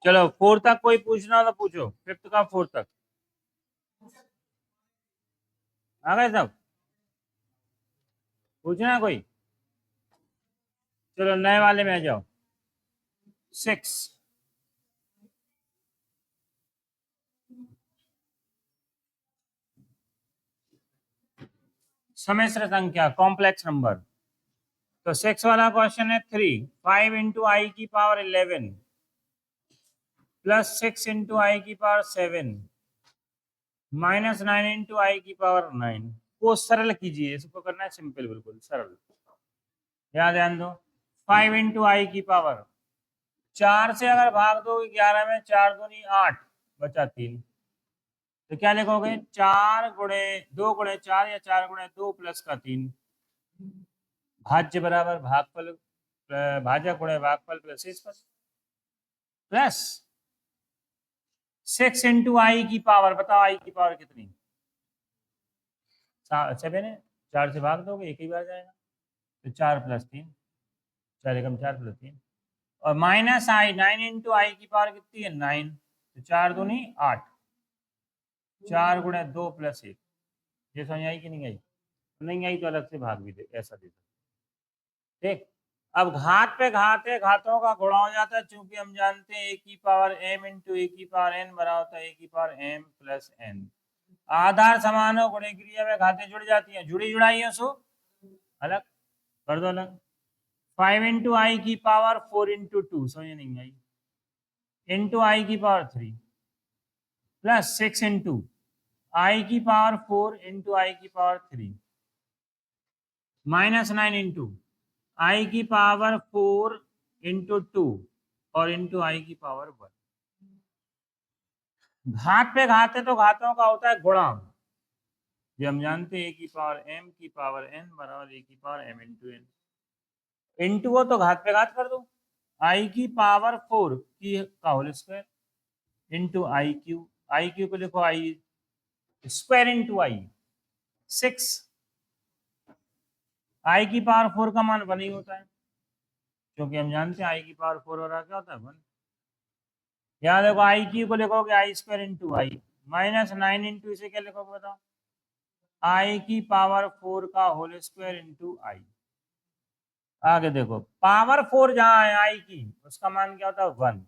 चलो 4 तक कोई पूछना हो तो पूछो, 5th का 4 तक आ गए सब, पूछना है कोई? चलो नए वाले में आ जाओ। 6 सम्मिश्र संख्या कॉम्प्लेक्स नंबर। तो 6 वाला क्वेश्चन है 3 5 इंटू आई की पावर 11 प्लस 6 इंटू आई की पावर 7 माइनस 9 इंटू आई की पावर 9 को सरल कीजिए। इसको करना है सिंपल, बिल्कुल सरल। यहाँ ध्यान दो, 5 इंटू आई की पावर 4 से अगर भाग दो 11 में, 4 दूनी 8 बचा 3, तो क्या लिखोगे? 4 गुणे 2 गुणे 4 या 4 गुणे 2 प्लस का 3 भाज्य बराबर भागफल, भाजक गुणे भागफल प्लस इस पर प्लस 6 इंटू आई की पावर, बताओ आई की पावर कितनी? 7 है, 4 से भाग दोगे एक ही बार जाएगा, तो 4 प्लस 3, 4 एकम 4 प्लस 3, और माइनस आई 9 इंटू आई की पावर कितनी है? 9, तो 4 दूनी 8, 4 गुणे 2 प्लस 1। ये समझ आई कि नहीं आई? नहीं आई तो अलग से भाग भी दे, ऐसा दे दो। ठीक, अब घात पे घात है, घातों का गुणा हो जाता है, चूंकि हम जानते हैं ए की पावर m इंटू ए की पावर n बराबर होता है ए की पावर m प्लस n। आधार समान हो, गुणे क्रिया में घातें जुड़ जाती हैं, जुड़ी जुड़ाई है, सो अलग कर दो अलग। 5 इंटू आई की पावर 4 इंटू 2, समझ नहीं आई, इंटू आई की पावर 3 प्लस 6 इंटू आई की पावर 4 इंटू आई की पावर 3 माइनस 9 इंटू आई की पावर 4 इंटू 2 और इंटू आई की पावर 1। घात पे घात है तो घातों का होता है गुणा, ये हम जानते हैं, ए की पावर m की पावर n बराबर ए की power m into n। Into हो तो घात पे घात कर दो, आई की पावर 4 की का whole square into I Q, I Q को लिखो आई स्क्वायर इंटू आई 6, आई की पावर 4 का मान 1 ही होता है, क्योंकि हम जानते हैं आई की पावर 4 हो रहा क्या होता है 1। यहाँ देखो आई क्यू को लिखोगे आई square into I minus 9 into इसे क्या लिखोगे बताओ? आई की पावर 4 का होल स्क्वायर इंटू आई। आगे देखो पावर 4 जहां है आई की, उसका मान क्या होता है 1,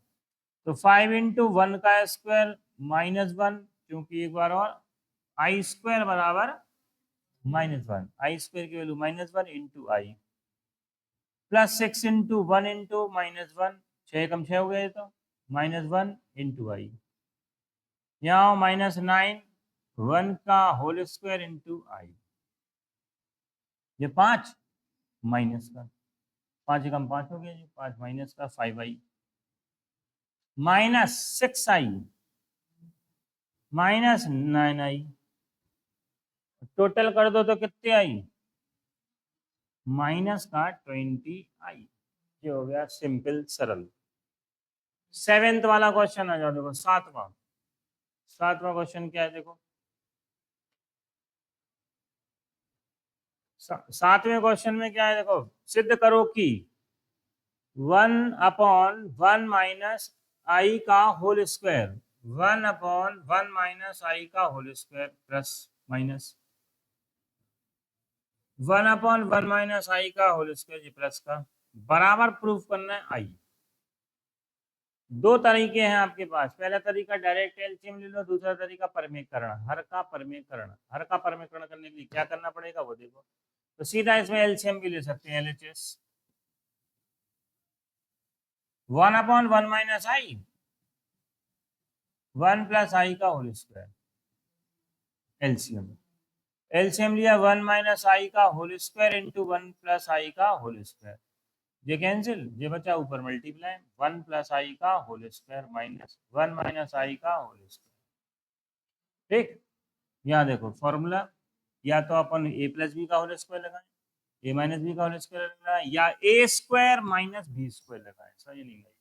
तो 5 इंटू 1 का स्क्वायर माइनस 1, क्योंकि एक बार और आई स्क्वायर बराबर माइनस 1, आई स्क्वायर की वैल्यू माइनस 1 इंटू आई प्लस 6 इंटू 1 इंटू माइनस 1, 6 कम 6 हो गए, तो माइनस 1 इंटू आई, यहाँ माइनस 9 1 का होल स्क्वायर इंटू आई, ये 5 माइनस का 5 एकम 5 हो गया जी, 5 माइनस का 5 आई माइनस 6 आई माइनस 9 आई, टोटल कर दो तो कितने आई? माइनस का 20 आई। ये हो गया सिंपल सरल। 7th वाला क्वेश्चन आ जाओ, देखो सातवां क्वेश्चन क्या है देखो। 7वें क्वेश्चन में क्या है देखो, सिद्ध करो कि 1/1 माइनस आई का होल स्क्वायर 1/1 माइनस आई का whole square plus minus 1/1 minus I का होल स्क्वायर प्लस का बराबर प्रूफ करना है आई। दो तरीके हैं आपके पास, पहला तरीका डायरेक्ट एलसीएम ले लो, दूसरा तरीका परमेयकरण, हर का परमेयकरण। हर का परमेयकरण करने के लिए क्या करना पड़ेगा वो देखो, तो सीधा इसमें एलसीएम भी ले सकते हैं, LHS 1/1 minus I 1 plus I का होल स्क्वायर, एलसीएम एलसीएम लिया 1 माइनस आई का whole square into 1 plus I का होल स्क्वायर, ये कैंसिल, ये बचा ऊपर मल्टीप्लाई 1 प्लस आई का whole square minus 1 minus I का होल स्क्वायर। ठीक, यहाँ देखो फॉर्मूला, या तो अपन ए प्लस बी का होल स्क्वायर लगाएं, ए माइनस बी का होल स्क्वायर लगाएं, या ए स्क्वायर माइनस बी स्क्वायर लगाएं। समझ नहीं आई?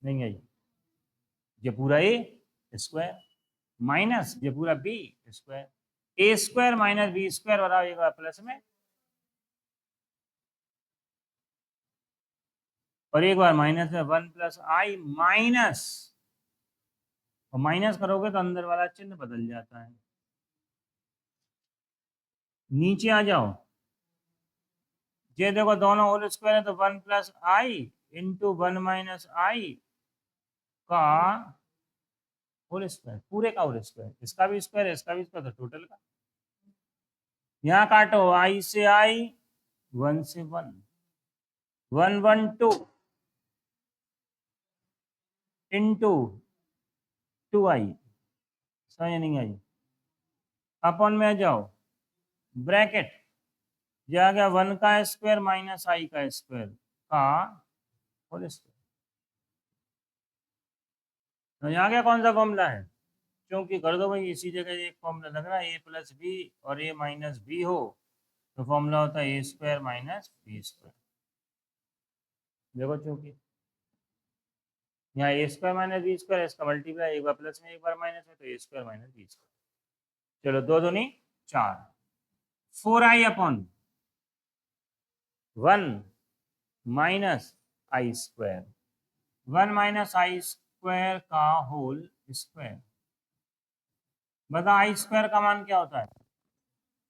नहीं आई? ये पूरा ए स्क्वायर माइनस ये पूरा B square, A square minus B square बराबर एक बार प्लस में और एक बार माइनस में 1 प्लस आई माइनस, और माइनस करोगे तो अंदर वाला चिन्ह बदल जाता है। नीचे आ जाओ, ये देखो दोनों होल स्क्वायर है तो 1 plus I into 1 minus I का होल स्क्वायर, पूरे का होल स्क्वायर, इसका भी स्क्वायर है इसका भी स्क्वायर, तो टोटल का। यहाँ काटो, आई से आई, 1 से 1, 1 1 2 इंटू 2 आई, समझ नहीं आई, अपन में आ जाओ, ब्रैकेट, ये आ गया 1 का स्क्वायर माइनस आई का स्क्वायर का होल स्क्वायर। तो यहाँ क्या कौन सा फॉर्मूला है, क्योंकि कर दो भाई, इसी जगह एक फॉर्मूला लग रहा है, ए प्लस बी और ए माइनस बी हो तो फॉर्मूला होता है ए स्क्वायर माइनस बी स्क्वायर। देखो चूंकि यहाँ ए स्क्वायर माइनस बी स्क्वायर, इसका मल्टीप्लाई एक बार प्लस में एक बार माइनस में, तो A square minus B square. चलो दो दूनी 4, 4i अपॉन 1 माइनस आई स्क्वायर, 1 माइनस आई स्क्वायर का होल स्क्वायर। बता आई स्क्वायर का मान क्या होता है,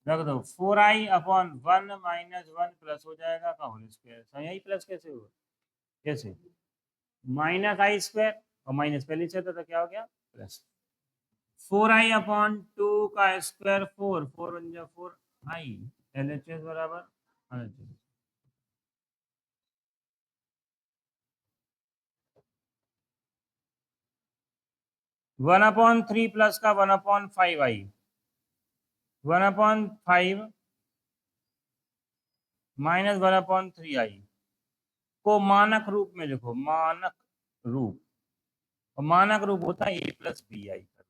रख दो 4i अपॉन 1 माइनस 1 प्लस हो जाएगा का होल स्क्वायर। सही है, प्लस कैसे होगा, कैसे, माइनस आई स्क्वायर और माइनस पहले से था तो क्या हो गया प्लस, 4i अपॉन 2 का स्क्वायर 4, 4 बन जाए 4i, LHS बराबर LHS। वन अपॉन 3 प्लस का 1 upon 5i, 1 upon 5 minus 1 upon 3i को मानक रूप में लिखो, मानक रूप, और मानक रूप होता है ए प्लस बी आई का,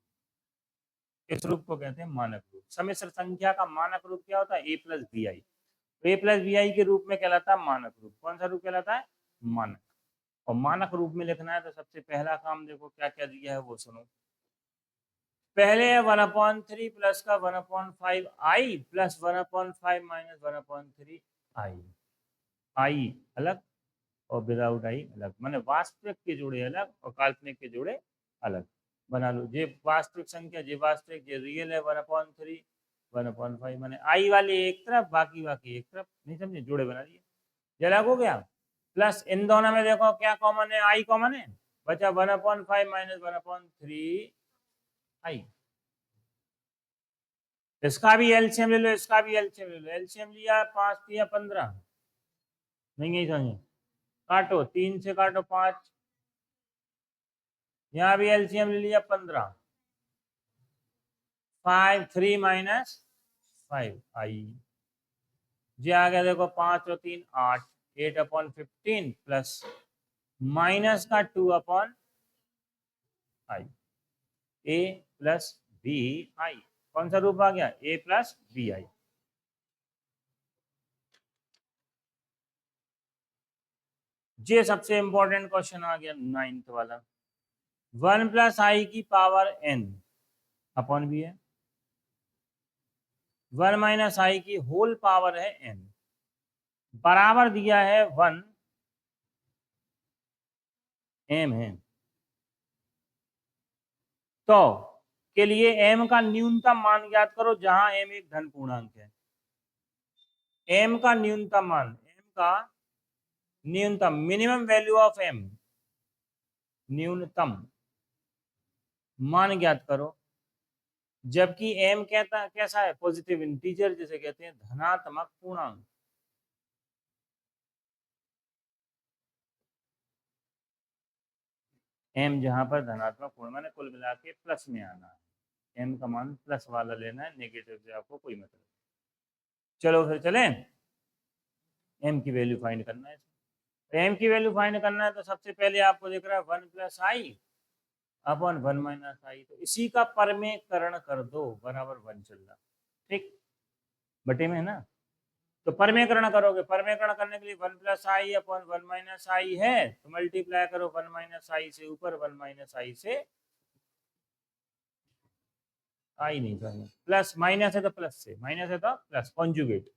इस रूप को कहते हैं मानक रूप। सम्मिश्र संख्या का मानक रूप क्या होता है, ए प्लस बी आई, तो ए प्लस बी आई के रूप में कहलाता है मानक रूप। कौन सा रूप कहलाता है, मानक। और मानक रूप में लिखना है तो सबसे पहला काम देखो क्या क्या दिया है वो सुनो। पहले है 1/3 प्लस का 1/5i प्लस 1/5 माइनस 1/3 आई, आई अलग और विदाउट आई अलग, माने वास्तविक के जोड़े अलग और काल्पनिक के जोड़े अलग बना लो। ये वास्तविक संख्या, ये वास्तविक, ये रियल है 1/3, 1/5 माने आई वाले एक तरफ बाकी बाकी एक तरफ, नहीं समझे, जोड़े बना दिए, ये अलग हो गया। प्लस इन दोनों में देखो क्या कॉमन है, आई कॉमन है, बचा 1/5 माइनस 1/3 आई। इसका भी एलसीएम ले लो, इसका भी एलसीएम ले लो, एलसीएम लिया 5 दिया 15, नहीं समझे, काटो 3 से काटो 5, यहाँ भी एलसीएम ले लिया 15, 5 3 माइनस 5 आई, जी आ गया देखो 5 और 3 8, 8/15 प्लस माइनस का 2/आई, ए प्लस बी आई, कौन सा रूप आ गया, ए प्लस बी आई। ये सबसे इंपॉर्टेंट क्वेश्चन आ गया 9th वाला, 1 प्लस आई की पावर n अपॉन बी है, 1 माइनस आई की होल पावर है n, बराबर दिया है 1 m है, तो के लिए m का न्यूनतम मान ज्ञात करो जहां m एक धन पूर्णांक है। m का न्यूनतम मान, m का न्यूनतम, मिनिमम वैल्यू ऑफ m, न्यूनतम मान ज्ञात करो, जबकि m कहता कैसा है, पॉजिटिव इंटीजर जिसे कहते हैं धनात्मक पूर्णांक। m जहां पर धनात्मक पूर्ण माने कुल मिला के प्लस में आना है, m का मान प्लस वाला लेना है, नेगेटिव से आपको कोई मतलब। चलो फिर चलें, m की वैल्यू फाइंड करना है। तो m की वैल्यू फाइंड करना है तो सबसे पहले आपको दिख रहा है 1 प्लस आई अपॉन 1 माइनस आई, तो इसी का परमेकरण कर दो, बराबर 1 चल रहा, ठीक, बटे में है ना, तो परमेकरण करोगे, परमेकरण करने के लिए 1 प्लस आई अपॉन 1 माइनस आई है, तो मल्टीप्लाई करो 1 माइनस आई से ऊपर, 1 माइनस आई से आई नहीं करना, प्लस माइनस है तो प्लस से, माइनस है तो प्लस, कॉन्जुगेट,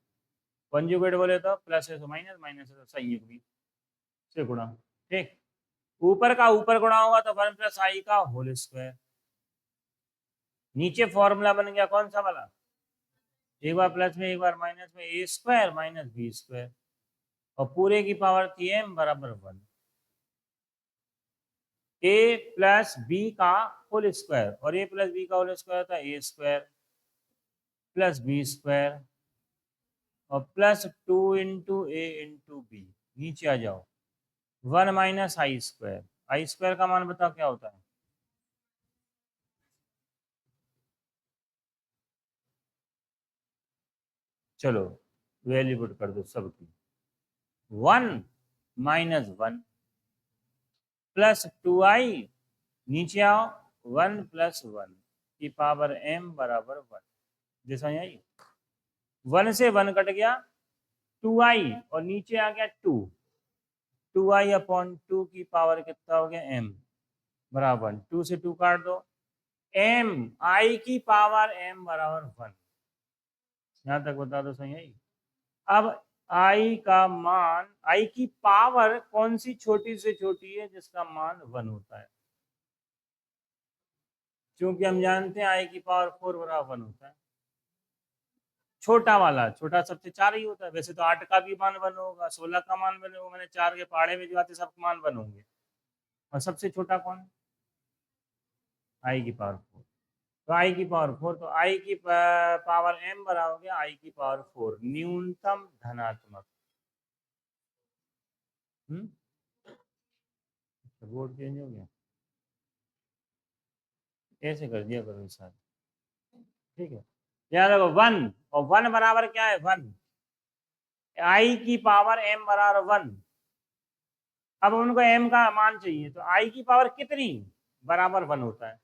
कॉन्जुगेट बोले तो प्लस है तो माइनस, माइनस है तो संयुग भी से गुणा। ठीक, ऊपर का ऊपर गुणा होगा तो 1 प्लस आई का होल स्क्वायर। नीचे फॉर्मूला बन गया कौन सा वाला, एक बार प्लस में एक बार माइनस में, ए स्क्वायर माइनस बी स्क्वायर, और पूरे की पावर थी m बराबर 1, ए प्लस बी का होल स्क्वायर, और ए प्लस बी का होल स्क्वायर था ए स्क्वायर प्लस बी स्क्वायर और plus 2 into A into B. नीचे आ जाओ, 1 माइनस आई स्क्वायर का मान बताओ क्या होता है। चलो वैल्यू पुट कर दो सबकी, 1 माइनस 1 प्लस 2i, नीचे आओ 1 प्लस 1 की पावर m बराबर 1। जैसा आई 1 से 1 कट गया, 2i और नीचे आ गया 2i अपॉन 2 की पावर कितना हो गया m बराबर 2 से 2 काट दो, m i की पावर m बराबर 1। यहां तक बता दो सही है। अब i का मान, i की पावर कौन सी छोटी से छोटी है जिसका मान 1 होता है, क्योंकि हम जानते हैं i की पावर 4 बराबर 1 होता है। छोटा वाला, छोटा सबसे 4 ही होता है, वैसे तो 8 का भी मान 1 होगा, 16 का मान 1 होगा, मैंने 4 के पहाड़े में जो आते सब मान 1 होंगे, और सबसे छोटा कौन है, i की पावर 4। तो i की पावर 4, तो i की पावर m बराबर हो गया i की पावर 4 न्यूनतम धनात्मक। बोर्ड चेंज हो गया, ऐसे कर दिया करो सर, ठीक है। याद रखो 1, और 1 बराबर क्या है 1, i की पावर m बराबर 1। अब उनको m का मान चाहिए, तो i की पावर कितनी बराबर 1 होता है।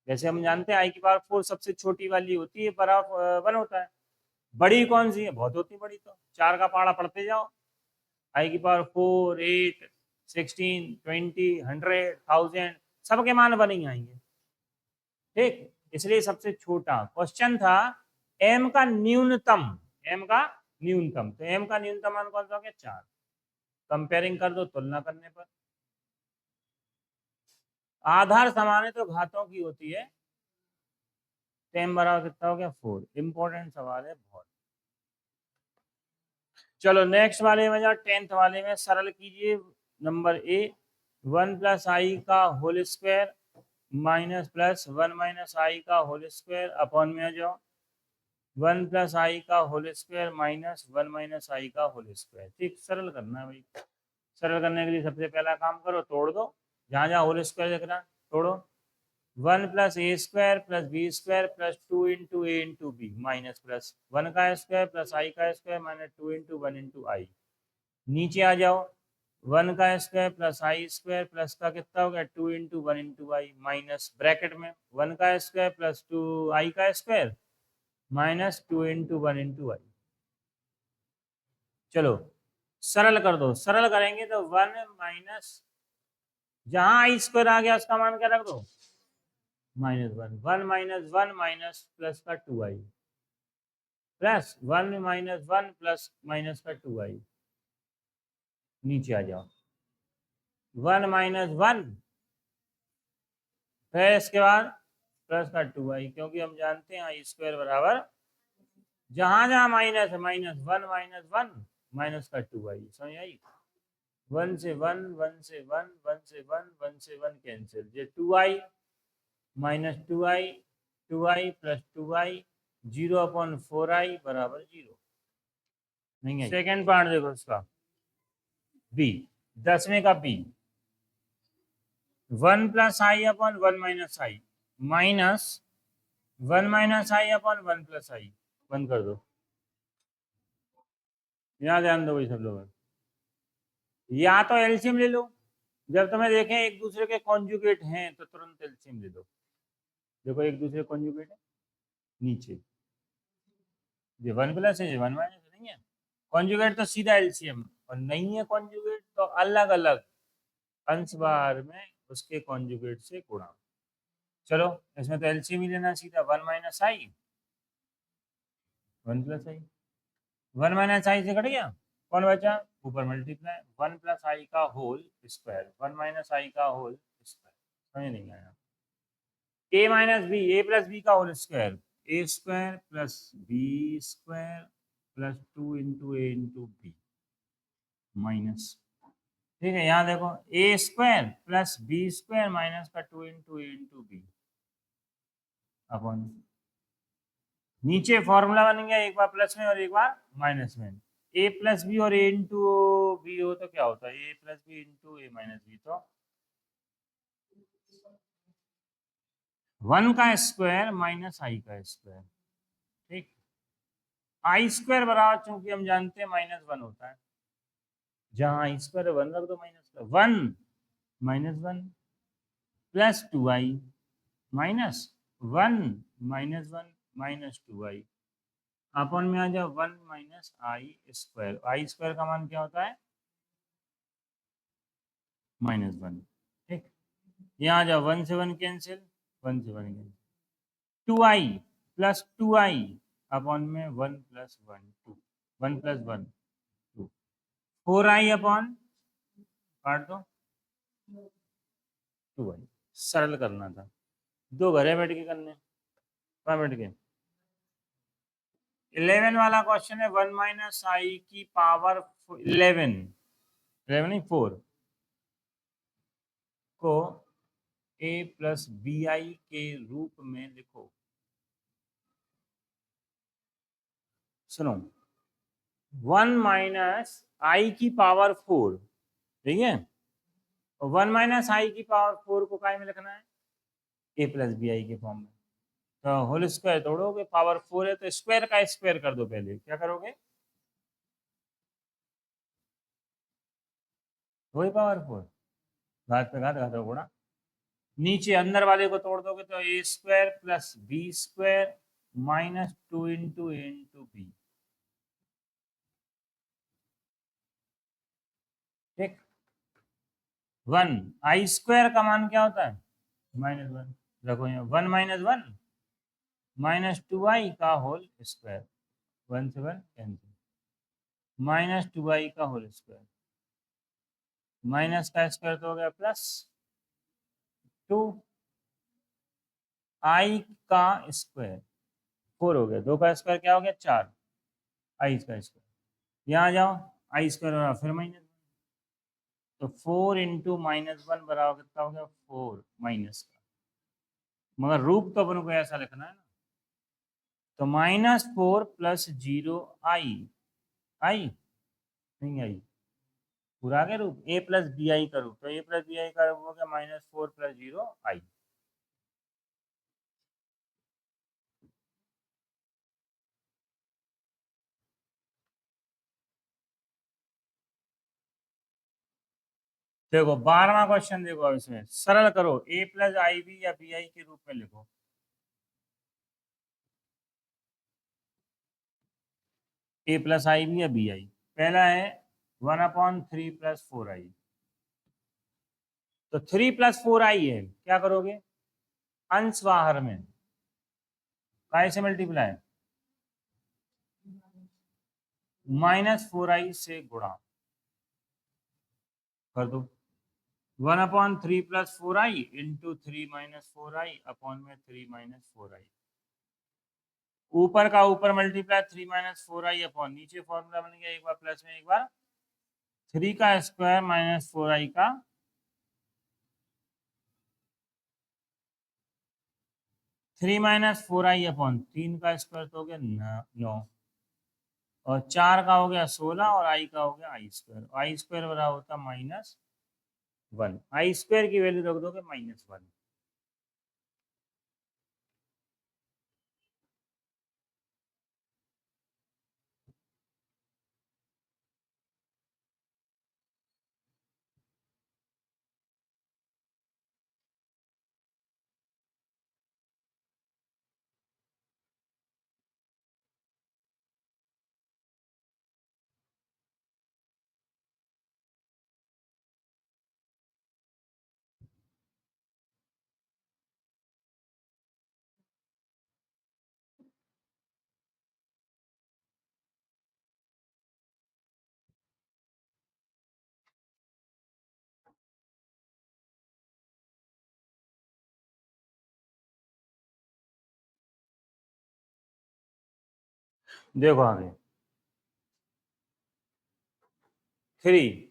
जैसे हम जानते हैं i की पावर 4 सबसे छोटी वाली होती है, बराबर 1 होता है। बड़ी कौन सी है, बहुत होती बड़ी, तो 4 का पहाड़ा पढ़ते जाओ, i की पावर 4, 8, 16, 20, 100, 1000 सबके मान 1 ही आएंगे। ठीक, इसलिए सबसे छोटा क्वेश्चन था m का न्यूनतम, m का न्यूनतम, तो m का न्यूनतम मान कौन सा हो गया 4। कंपेयरिंग कर दो तुलना करने पर, आधार समान है तो घातों की होती है, तो m बराबर कितना हो गया 4। इंपॉर्टेंट सवाल है बहुत। चलो नेक्स्ट वाले में जाओ, 10th वाले में सरल कीजिए। नंबर ए 1 प्लस आई का whole square minus plus 1 minus I का होल स्क्वायर अपॉन में आ जाओ 1 प्लस आई का whole square minus 1 minus I का होल स्क्वायर। ठीक, सरल करना है भाई। सरल करने के लिए सबसे पहला काम करो, तोड़ दो, जहाँ जहाँ होल स्क्वायर दिख रहा है तोड़ो। 1 plus A square plus B square plus 2 into A into B minus plus 1 का स्क्वायर प्लस आई का square minus 2 into 1 into I. नीचे आ जाओ, 1 का square plus I square plus का कितना हो गया 2 into 1 into I minus bracket में 1 का स्क्वायर प्लस 2 आई का square minus 2 into 1 into I. चलो सरल कर दो, सरल करेंगे तो 1 माइनस, जहां आई स्क्वायर आ गया उसका मान क्या रख दो -1, 1 माइनस 1 माइनस प्लस का 2i plus 1 minus 1 plus minus का 2i। नीचे आ जाओ, 1 माइनस 1 फिर इसके बाद प्लस का 2i, क्योंकि हम जानते हैं आई स्क्वायर बराबर जहां जहां माइनस है -1 माइनस 1 माइनस का 2i। समझ आई, 1 से 1, 1 से 1, 1 से 1, 1 से 1 कैंसिल, ये 2i minus 2i, 2i plus 2i 0 upon 4i बराबर 0 नहीं है। सेकेंड पार्ट देखो इसका, बी 10वें का बी 1 प्लस आई अपॉन 1 माइनस आई माइनस 1 माइनस आई अपॉन 1 प्लस आई। बंद कर दो, यहाँ ध्यान दो भाई सब लोग, या तो एलसीएम ले लो, जब तुम्हें देखें एक दूसरे के कॉन्जुगेट हैं तो तुरंत एलसीएम ले लो। देखो एक दूसरे कॉन्जुगेट है, नीचे ये 1 प्लस है, ये 1 माइनस नहीं है, कॉन्जुगेट तो सीधा एलसीएम, और नहीं है कॉन्जुगेट तो अलग अलग अंश बार में उसके कॉन्जुगेट से गुणा। चलो इसमें तो एलसीएम ही लेना सीधा, 1 माइनस आई 1 प्लस आई, 1 माइनस आई से कट गया, कौन बचा, ऊपर मल्टीप्लाई 1 प्लस आई का होल स्क्वायर, 1 माइनस आई का होल स्क्वायर। समझ नहीं आया, A minus B, A plus B का whole square, A square plus B square plus 2 into A into B minus, ठीक है, यहाँ देखो A square plus B square minus का 2 into A into B upon, नीचे फॉर्मूला बन गया, एक बार प्लस में और एक बार माइनस में, ए प्लस बी और ए इंटू बी हो तो क्या होता है, ए प्लस बी इंटू ए माइनस बी, तो 1 का स्क्वायर माइनस आई का स्क्वायर, ठीक, आई स्क्वायर बराबर, चूंकि हम जानते हैं -1 होता है, जहां आई स्क्वायर 1 रख दो, -1 -1 प्लस 2i -1 -1 -2i अपन में आ जाओ 1 माइनस आई स्क्वायर, आई स्क्वायर का मान क्या होता है -1, ठीक, यहाँ आ जाओ 1 से 1 कैंसिल, 1 से 1 cancel, 2i plus 2i upon में 1 प्लस 1 2, 1 प्लस 1 2, 4i अपॉन, काट दो 2i, सरल करना था, दो घरे बैठ के करने, कहाँ बैठ के, 11 वाला क्वेश्चन है, 1 माइनस आई की पावर 11, 11 नहीं 4 को a प्लस बी आई के रूप में लिखो, सुनो 1 माइनस आई की पावर 4, ठीक है, 1 माइनस आई की पावर 4 को काय में लिखना है, a प्लस बी आई के फॉर्म में, तो होल स्क्वायर तोड़ोगे, पावर 4 है तो स्क्वायर का स्क्वायर कर दो, पहले क्या करोगे, वही पावर 4, घात पे घात, घात गुणा, नीचे अंदर वाले को तोड़ दोगे तो A square plus B square minus 2 into A into B, ठीक, 1 आई स्क्वायर का मान क्या होता है -1, रखो यहाँ 1 -1 -2i का होल स्क्वायर, 1 से 1 कैंसिल, -2i का होल स्क्वायर, माइनस का स्क्वायर तो हो गया प्लस 2 आई का स्क्वायर, 4 हो गया, 2 का स्क्वायर क्या हो गया 4, आई का स्क्वायर, यहाँ जाओ आई स्क्वायर फिर माइनस, तो 4 इंटू -1 बराबर कितना हो गया 4 माइनस का, मगर रूप तो अपन को ऐसा लिखना है ना, तो -4 प्लस 0 आई, आई नहीं आई, पूरा आ गया रूप, ए प्लस बी आई का रूप, तो ए प्लस बी आई का रूप हो गया -4 प्लस 0 आई, देखो 12वां क्वेश्चन देखो, अब इसमें सरल करो, ए प्लस आई बी या बी आई के रूप में लिखो, ए प्लस आई बी या बी आई, पहला है 1/3 प्लस 4i, तो 3 प्लस 4i है, क्या करोगे अंश बाहर में, काय से मल्टीप्लाई, -4i से गुणा कर दो, 1/3 plus 4i into 3 -4i upon में 3 -4i, ऊपर का ऊपर मल्टीप्लाई 3 -4i अपॉन, नीचे फॉर्मूला बन गया, एक बार प्लस में एक बार 3 का स्क्वायर -4i का, 3 -4i अपॉन 3 का स्क्वायर तो हो गया 9, और 4 का हो गया 16 और आई का हो गया आई स्क्वायर, आई स्क्वायर बराबर होता -1, आई स्क्वायर की वैल्यू रख दोगे -1, देखो आगे 3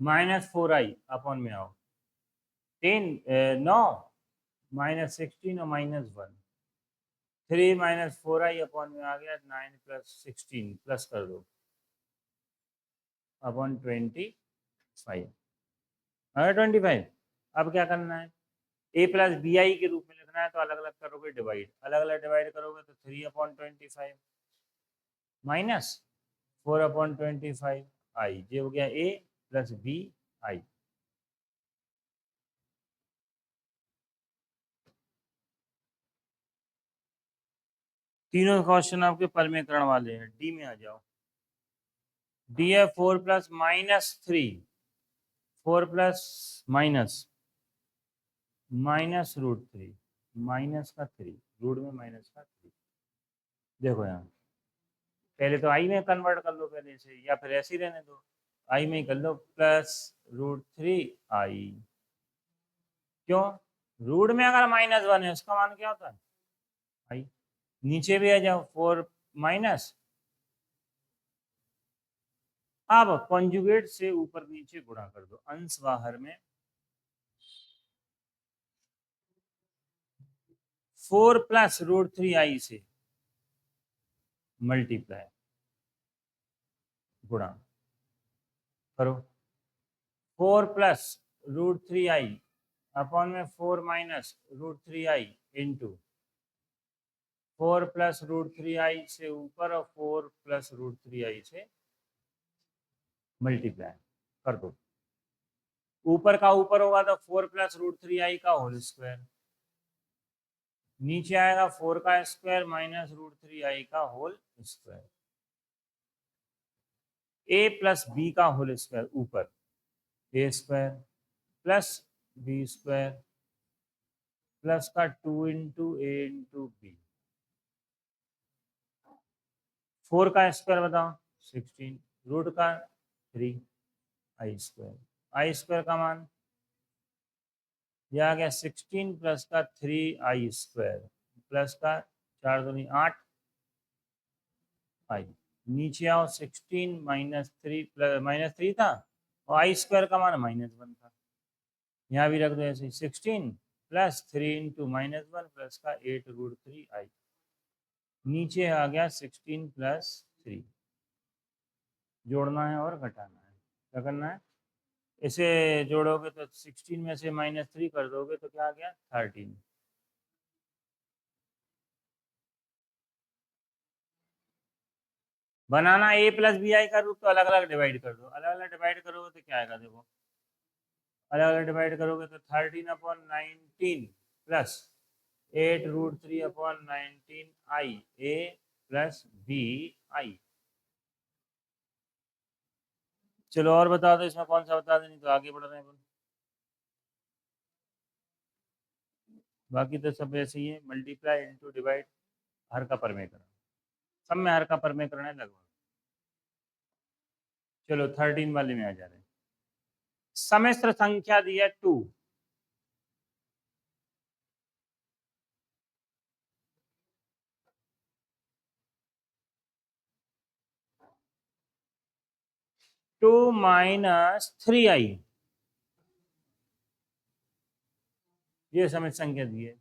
-4i अपॉन में आओ 9 -16 और -1 3 -4i अपॉन में आ गया 9 + 16 प्लस कर दो अपॉन 25 25। अब क्या करना है a प्लस बी आई के रूप में लिखना है तो अलग अलग करोगे डिवाइड, अलग अलग डिवाइड करोगे तो 3/25 माइनस 4/25 आई, ये हो गया a प्लस बी आई। तीनों क्वेश्चन आपके परमीकरण वाले हैं। डी में आ जाओ। डी है 4 + -3 4 प्लस माइनस √3 माइनस का 3 रूट में माइनस का 3। देखो यहाँ पहले तो आई में कन्वर्ट कर लो पहले से, या फिर ऐसे ही रहने दो आई में ही कर लो प्लस √3i। क्यों? रूट में अगर -1 है उसका मान क्या होता है आई। नीचे भी आ जाओ 4 माइनस, अब कॉन्जुगेट से ऊपर नीचे गुणा कर दो, अंश बाहर में 4 + √3i से मल्टीप्लाई गुणा करो 4 + √3i अपॉन में 4 माइनस √3i इंटू 4 + √3i से ऊपर और 4 + √3i से मल्टीप्लाई कर दो। ऊपर का ऊपर होगा तो 4 + √3i का होल स्क्वायर, नीचे आएगा 4 का स्क्वायर माइनस √3i का whole square, a plus B का होल स्क्वायर ऊपर a square plus B square plus का 2 × a × b। 4 का स्क्वायर बताओ 16, रूट का 3 आई स्क्वायर का मान यह आ गया 16 प्लस का 3i स्क्वायर प्लस का 4 दूनी 8 आई। नीचे आओ 16 -3 था और आई स्क्वायर का मान -1 था, यहाँ भी रख दो ऐसे 16 + 3 × -1 प्लस का 8√3i। नीचे आ गया 16 + 3, जोड़ना है और घटाना है। क्या करना है, इसे जोड़ोगे तो 16 में से -3 कर दोगे तो क्या आ गया 13। बनाना a + bi का रूप तो अलग अलग डिवाइड कर दो, अलग अलग डिवाइड करोगे तो क्या आएगा देखो, अलग अलग डिवाइड करोगे तो 13/19 plus 8√3/19i a plus B I. चलो और बता दो इसमें कौन सा बता दें, नहीं तो आगे बढ़ रहे हैं। बाकी तो सब ऐसे ही है, मल्टीप्लाई इंटू डिवाइड, हर का परमेकरण, सब में हर का परमेकरण है लगभग। चलो 13 वाले में आ जा रहे हैं। सम्मिश्र संख्या दी है 2, -3i, ये सम्मिश्र संख्या दी है।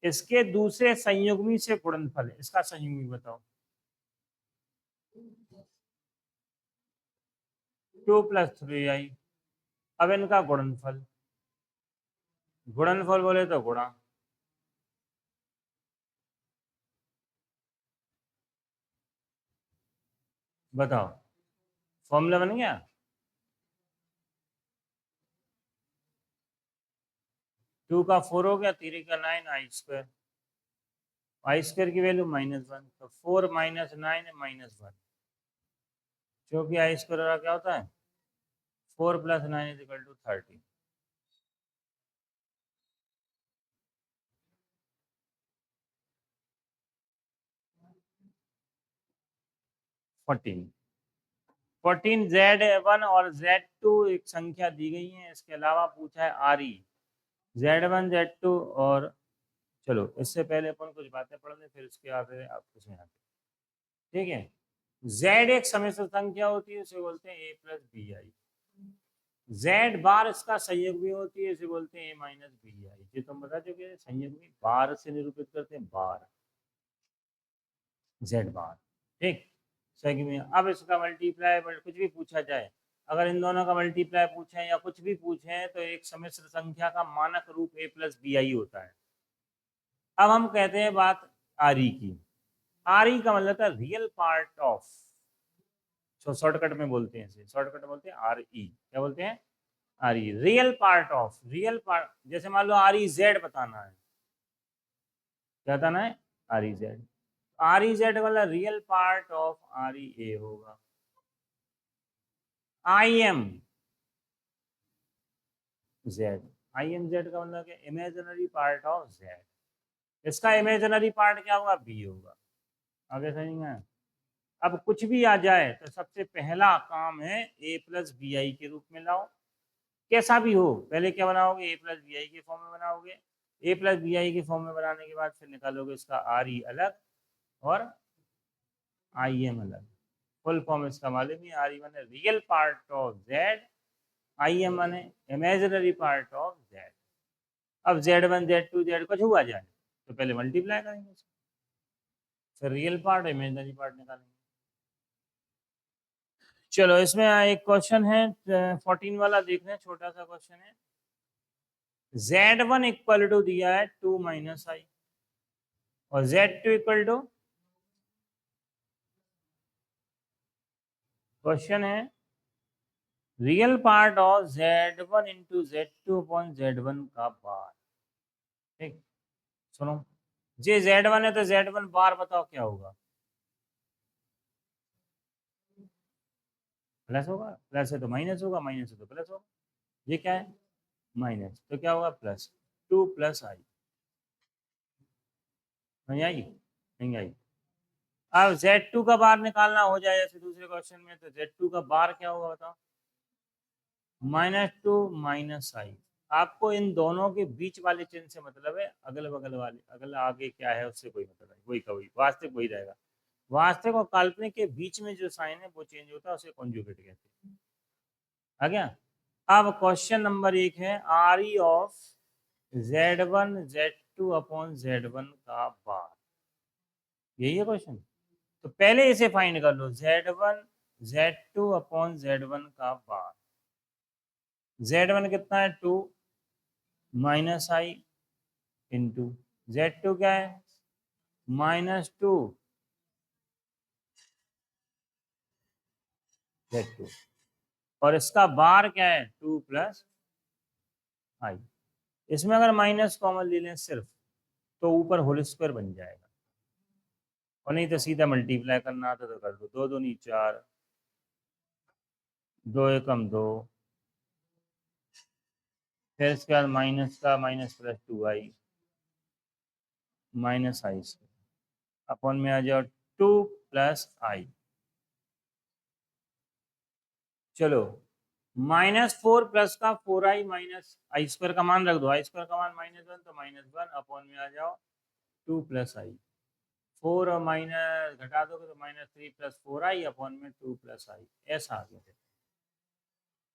इसके दूसरे संयुग्मी से गुणनफल, इसका संयुग्मी बताओ 2 + 3i। अब इनका गुणनफल, गुणनफल बोले तो गुणा, बताओ फॉर्मूला बन गया। 2 का 4 हो गया, 3 का 9 आई स्क्वायर की वैल्यू -1, तो 4 - 9 -1, क्योंकि आई स्क्वायर क्या होता है 4 + 9 = 30। 14 Z1 और Z2 एक संख्या दी गई है, इसके अलावा पूछा है RE Z1 Z2 और चलो इससे पहले अपन कुछ बातें पढ़ लें फिर उसके आगे आप कुछ यहाँ ठीक है। जेड एक सम्मिश्र संख्या होती है, उसे बोलते हैं ए प्लस बी आई। जेड बार इसका संयुग्मी होती है, इसे बोलते हैं ए माइनस बी आई। ये तुम बता चुके हैं, संयुग्मी बार से निरूपित करते हैं, बार, जेड बार। ठीक, संयुग्मी। अब इसका मल्टीप्लाई कुछ भी पूछा जाए, अगर इन दोनों का मल्टीप्लाई पूछे या कुछ भी पूछे, तो एक सम्मिश्र संख्या का मानक रूप ए प्लस बी आई होता है। अब हम कहते हैं बात आर ई की। आर ई का मतलब था रियल पार्ट ऑफ, शॉर्टकट में बोलते हैं, शॉर्टकट में बोलते हैं आर ई। क्या बोलते हैं? R E, real part of. Real part, जैसे मान लो आर ई जेड बताना है, क्या बताना है? R E Z. R E Z वाला real part of R E A होगा। I M Z, I M Z का मतलब क्या? Imaginary part of Z. इसका इमेजिनरी पार्ट क्या होगा? बी होगा। आगे समझ में? अब कुछ भी आ जाए तो सबसे पहला काम है ए प्लस बी आई के रूप में लाओ। कैसा भी हो, पहले क्या बनाओगे? ए प्लस बी आई के फॉर्म में बनाओगे। ए प्लस बी आई के फॉर्म में बनाने के बाद फिर निकालोगे इसका आर ई अलग और आई एम अलग। फुल फॉर्म इसका मालूम ही, आर ई माने real part of Z, I M माने इमेजिनरी पार्ट ऑफ जेड। अब Z one Z two Z कुछ हुआ जाए तो पहले मल्टीप्लाई करेंगे, फिर रियल पार्ट इमेजिनरी पार्ट निकालेंगे। चलो इसमें एक क्वेश्चन है 14 वाला, देख रहे हैं, छोटा सा क्वेश्चन है। Z1 इक्वल टू दिया है 2 माइनस आई और Z2 इक्वल टू, क्वेश्चन है real part of Z1 into Z2 upon Z1 का बार। ठीक, सुनो, जे Z1 है तो Z1 बार बताओ क्या होगा? प्लस होगा, प्लस है तो माइनस होगा, माइनस है तो प्लस होगा। ये क्या है? माइनस, तो क्या होगा? प्लस 2 प्लस आई। नहीं आई? नहीं आई। अब Z2 का बार निकालना हो जाए जैसे दूसरे क्वेश्चन में, तो Z2 का बार क्या होगा बताओ? -2 माइनस आई। आपको इन दोनों के बीच वाले चिन्ह से मतलब है, अगल बगल वाले, अगल आगे क्या है उससे कोई मतलब नहीं, वही का वही, वास्तविक वही रहेगा। वास्तविक और काल्पनिक के बीच में जो साइन है वो चेंज होता है, उसे कॉन्जुगेट कहते हैं। आ गया? अब क्वेश्चन नंबर 1 है R E of Z1 Z2 upon Z1 का बार। यही है क्वेश्चन। तो पहले इसे फाइंड कर लो, Z1 Z2 अपॉन Z1 का बार। Z1 कितना है? 2 माइनस आई इंटू Z2 क्या है? -2 Z2 और इसका बार क्या है? 2 प्लस आई। इसमें अगर माइनस कॉमन ले लें सिर्फ, तो ऊपर होल स्क्वायर बन जाएगा, और नहीं तो सीधा मल्टीप्लाई करना आता तो कर दो। 2 दूनी 4, 2 एकम 2, फिर इसके बाद माइनस का माइनस प्लस 2i माइनस आई अपॉन में आ जाओ 2 प्लस आई। चलो, -4 प्लस का 4i माइनस आई स्क्वायर का मान रख दो, आई स्क्वायर का मान -1, तो -1 अपॉन में आ जाओ 2 प्लस आई। 4 और माइनस घटा दोगे तो -3 प्लस 4i अपॉन में 2 प्लस आई। ऐसा आ गया।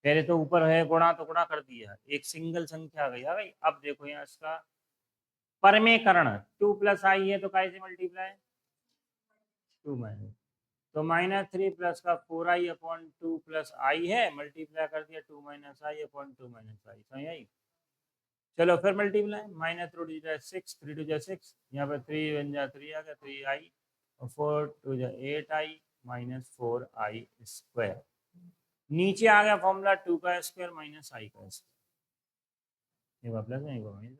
पहले तो ऊपर है गुणा, तो गुणा कर दिया, एक सिंगल संख्या आ गई। आ गई। अब देखो यहाँ इसका परमेकरण, 2 प्लस आई है तो कैसे मल्टीप्लाई? 2 माइनस, तो -3 प्लस का 4i अपॉन 2 प्लस आई है, मल्टीप्लाई कर दिया 2 माइनस आई अपॉन 2 माइनस आई। समझ आई? चलो फिर मल्टीप्लाई, -3 3 टू 6, यहाँ पर 3 बन जा 3 आ गया, 3i और 4 to 8i minus 4i square. नीचे आ गया फॉर्मूला 2 का स्क्वायर माइनस आई का स्क्वायर, ये प्लस है, ये माइनस।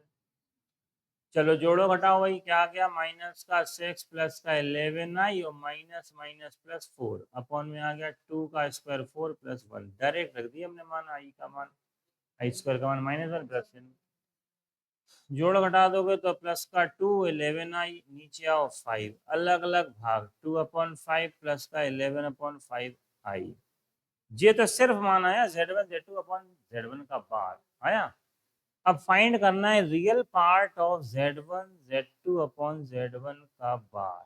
चलो जोड़ो घटाओ, वही क्या आ गया? माइनस का 6 प्लस का 11i और माइनस माइनस प्लस 4 अपॉन में आ गया 2 का स्क्वायर 4 प्लस 1। डायरेक्ट रख दिया हमने मान, आई का मान, आई स्क्वायर का मान -1 प्लस 1। जोड़ घटा दोगे तो प्लस का 2 11i, नीचे आओ 5, अलग अलग भाग 2 अपॉन 5 प्लस का 11 अपॉन 5 आई। ये तो सिर्फ मान आया Z1 Z2 अपॉन Z1 का बार आया। अब फाइंड करना है real part of Z1 Z2 upon Z1 का बार।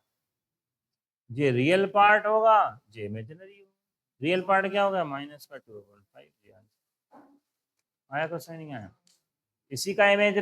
जे रियल पार्ट होगा जे इमेजिनरी होगा। रियल पार्ट क्या होगा -2/5। आया क्वेश्चन नहीं आया? इसी का इमेज